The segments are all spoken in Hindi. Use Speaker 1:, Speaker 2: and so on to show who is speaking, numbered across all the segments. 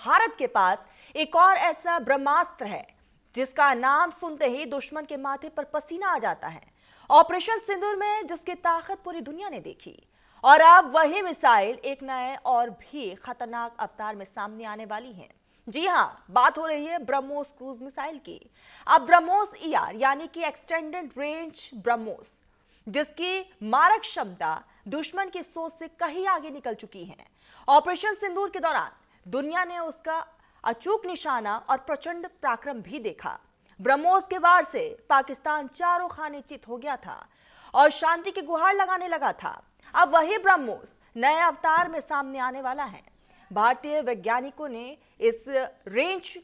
Speaker 1: भारत के पास एक और ऐसा ब्रह्मास्त्र है जिसका नाम सुनते ही दुश्मन के माथे पर पसीना आ जाता है। ऑपरेशन सिंदूर में जिसकी ताकत पूरी दुनिया ने देखी और अब वही मिसाइल एक नए और भी खतरनाक अवतार में सामने आने वाली है। जी हां, बात हो रही है ब्रह्मोस क्रूज मिसाइल की। अब ब्रह्मोस ईआर यानी कि एक्सटेंडेड रेंज ब्रह्मोस, जिसकी मारक क्षमता दुश्मन की सोच से कहीं आगे निकल चुकी है। ऑपरेशन सिंदूर के दौरान दुनिया ने उसका अचूक निशाना और प्रचंड पराक्रम भी देखा। ब्रह्मोस के वार से पाकिस्तान चारों खाने चित हो गया था और शांति की गुहार लगाने लगा था। अब वही ब्रह्मोस नए अवतार में सामने आने वाला है। भारतीय वैज्ञानिकों ने इस रेंज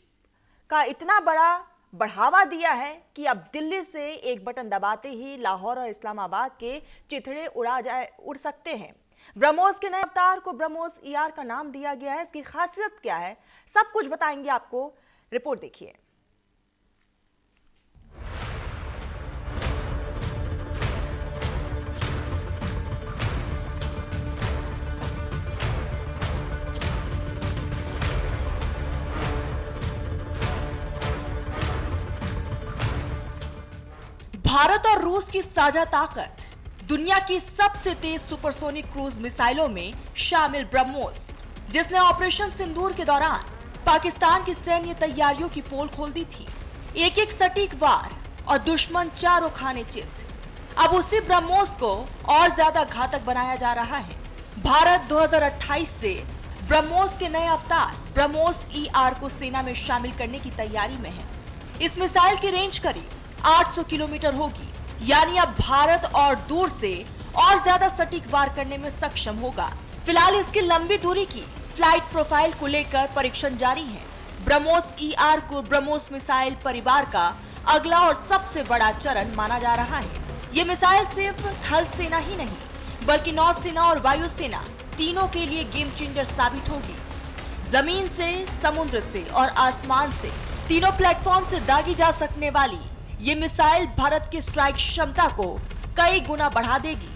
Speaker 1: का इतना बड़ा बढ़ावा दिया है कि अब दिल्ली से एक बटन दबाते ही लाहौर और इस्लामाबाद के चिथड़े उड़ सकते हैं। ब्रह्मोस के नए अवतार को ब्रह्मोस ईआर का नाम दिया गया है। इसकी खासियत क्या है, सब कुछ बताएंगे आपको। रिपोर्ट देखिए। भारत और रूस की साझा ताकत दुनिया की सबसे तेज सुपरसोनिक क्रूज मिसाइलों में शामिल ब्रह्मोस, जिसने ऑपरेशन सिंदूर के दौरान पाकिस्तान की सैन्य तैयारियों की पोल खोल दी थी। एक एक सटीक वार और दुश्मन चारों खाने चित। अब उसी ब्रह्मोस को और ज्यादा घातक बनाया जा रहा है। भारत 2028 से ब्रह्मोस के नए अवतार ब्रह्मोस ईआर को सेना में शामिल करने की तैयारी में है। इस मिसाइल की रेंज करीब 800 किलोमीटर होगी, यानी अब भारत और दूर से और ज्यादा सटीक वार करने में सक्षम होगा। फिलहाल इसकी लंबी दूरी की फ्लाइट प्रोफाइल को लेकर परीक्षण जारी है। ब्रह्मोस ईआर को ब्रह्मोस मिसाइल परिवार का अगला और सबसे बड़ा चरण माना जा रहा है। ये मिसाइल सिर्फ थल सेना ही नहीं, बल्कि नौसेना और वायुसेना तीनों के लिए गेम चेंजर साबित होगी। जमीन से, समुद्र से और आसमान से तीनों प्लेटफॉर्म से दागी जा सकने वाली ये मिसाइल भारत की स्ट्राइक क्षमता को कई गुना बढ़ा देगी।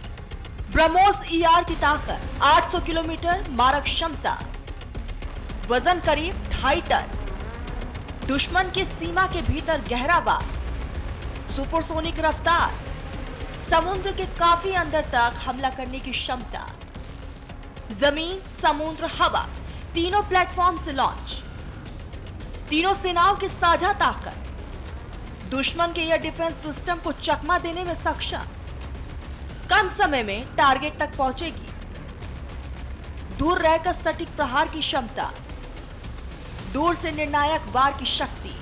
Speaker 1: ब्रह्मोस ईआर की ताकत 800 किलोमीटर मारक क्षमता, वजन करीब 2.5 टन, दुश्मन की सीमा के भीतर गहरा वार, सुपरसोनिक रफ्तार, समुद्र के काफी अंदर तक हमला करने की क्षमता, जमीन, समुद्र, हवा तीनों प्लेटफॉर्म से लॉन्च, तीनों सेनाओं की साझा ताकत, दुश्मन के एयर डिफेंस सिस्टम को चकमा देने में सक्षम, कम समय में टारगेट तक पहुंचेगी, दूर रहकर सटीक प्रहार की क्षमता, दूर से निर्णायक वार की शक्ति।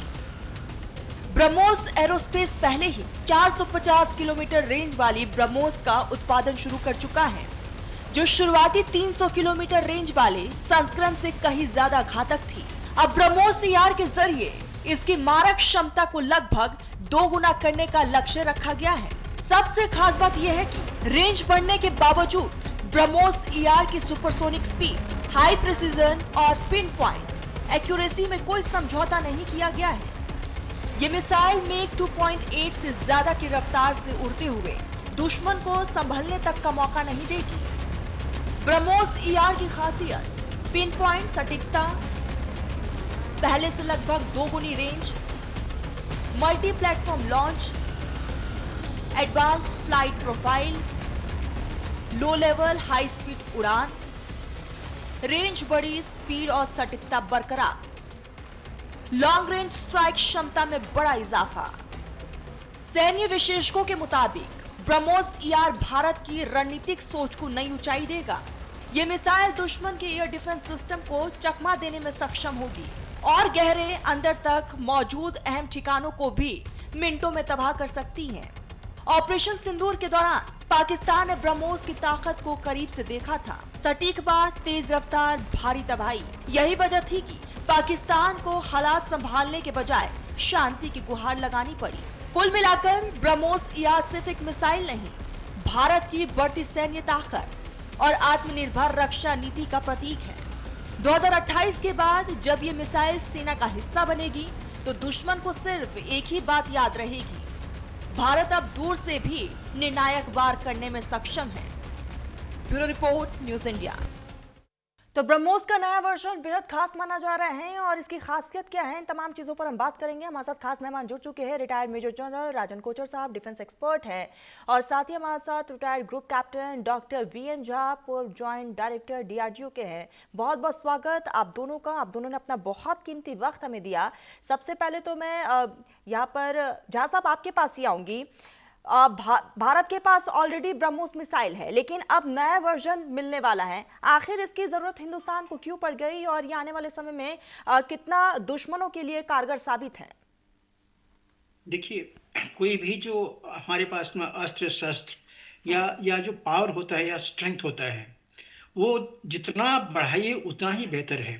Speaker 1: ब्रह्मोस एरोस्पेस पहले ही 450 किलोमीटर रेंज वाली ब्रह्मोस का उत्पादन शुरू कर चुका है, जो शुरुआती 300 किलोमीटर रेंज वाले संस्करण से कहीं ज्यादा घातक थी। अब ब्रह्मोस ईआर के जरिए इसकी मारक क्षमता को लगभग 2 गुना करने का लक्ष्य रखा गया है। सबसे खास बात यह है कि रेंज बढ़ने के बावजूद ब्रह्मोस ईआर की सुपरसोनिक स्पीड, हाई प्रिसीजन और पिन पॉइंट एक्यूरेसी में कोई समझौता नहीं किया गया है। ये मिसाइल मेक 2.8 से ज्यादा की रफ्तार से उड़ते हुए दुश्मन को संभलने तक का मौका नहीं देगी। ब्रह्मोस ईआर की खासियत पिन पॉइंट सटीकता, पहले से लगभग 2 गुनी range, multi platform launch, advance flight profile, low level high speed उड़ान, रेंज बड़ी, स्पीड और सटीकता बरकरार, लॉन्ग रेंज स्ट्राइक क्षमता में बड़ा इजाफा। सैन्य विशेषज्ञों के मुताबिक ब्रह्मोस ईआर भारत की रणनीतिक सोच को नई ऊंचाई देगा। ये मिसाइल दुश्मन के एयर डिफेंस सिस्टम को चकमा देने में सक्षम होगी और गहरे अंदर तक मौजूद अहम ठिकानों को भी मिनटों में तबाह कर सकती है। ऑपरेशन सिंदूर के दौरान पाकिस्तान ने ब्रह्मोस की ताकत को करीब से देखा था। सटीक वार, तेज रफ्तार, भारी तबाही, यही वजह थी कि पाकिस्तान को हालात संभालने के बजाय शांति की गुहार लगानी पड़ी। कुल मिलाकर ब्रह्मोस ईआर सिर्फ एक मिसाइल नहीं, भारत की बढ़ती सैन्य ताकत और आत्मनिर्भर रक्षा नीति का प्रतीक है। 2028 के बाद जब ये मिसाइल सेना का हिस्सा बनेगी तो दुश्मन को सिर्फ एक ही बात याद रहेगी, भारत अब दूर से भी निर्णायक वार करने में सक्षम है। Bureau report, news India. तो ब्रह्मोस का नया वर्जन बेहद खास माना जा रहा है और इसकी खासियत क्या है, इन तमाम चीज़ों पर हम बात करेंगे। हमारे साथ खास मेहमान जुड़ चुके हैं, retired major general Rajan Kochar साहब, डिफेंस एक्सपर्ट हैं, और साथ ही हमारे साथ retired group captain doctor VN Jha, पूर्व जॉइंट डायरेक्टर डीआरडीओ के हैं। बहुत बहुत स्वागत आप दोनों का। आप दोनों ने अपना बहुत कीमती वक्त हमें दिया। सबसे पहले तो मैं यहाँ पर झा साहब आपके पास ही आऊँगी। भारत के पास ऑलरेडी ब्रह्मोस मिसाइल है, लेकिन अब नया वर्जन मिलने वाला है। आखिर इसकी जरूरत हिंदुस्तान को क्यों पड़ गई और ये आने वाले समय में कितना दुश्मनों के लिए कारगर साबित है?
Speaker 2: देखिए, कोई भी जो हमारे पास में अस्त्र शस्त्र या जो पावर होता है या स्ट्रेंथ होता है, वो जितना बढ़ाइए उतना ही बेहतर है।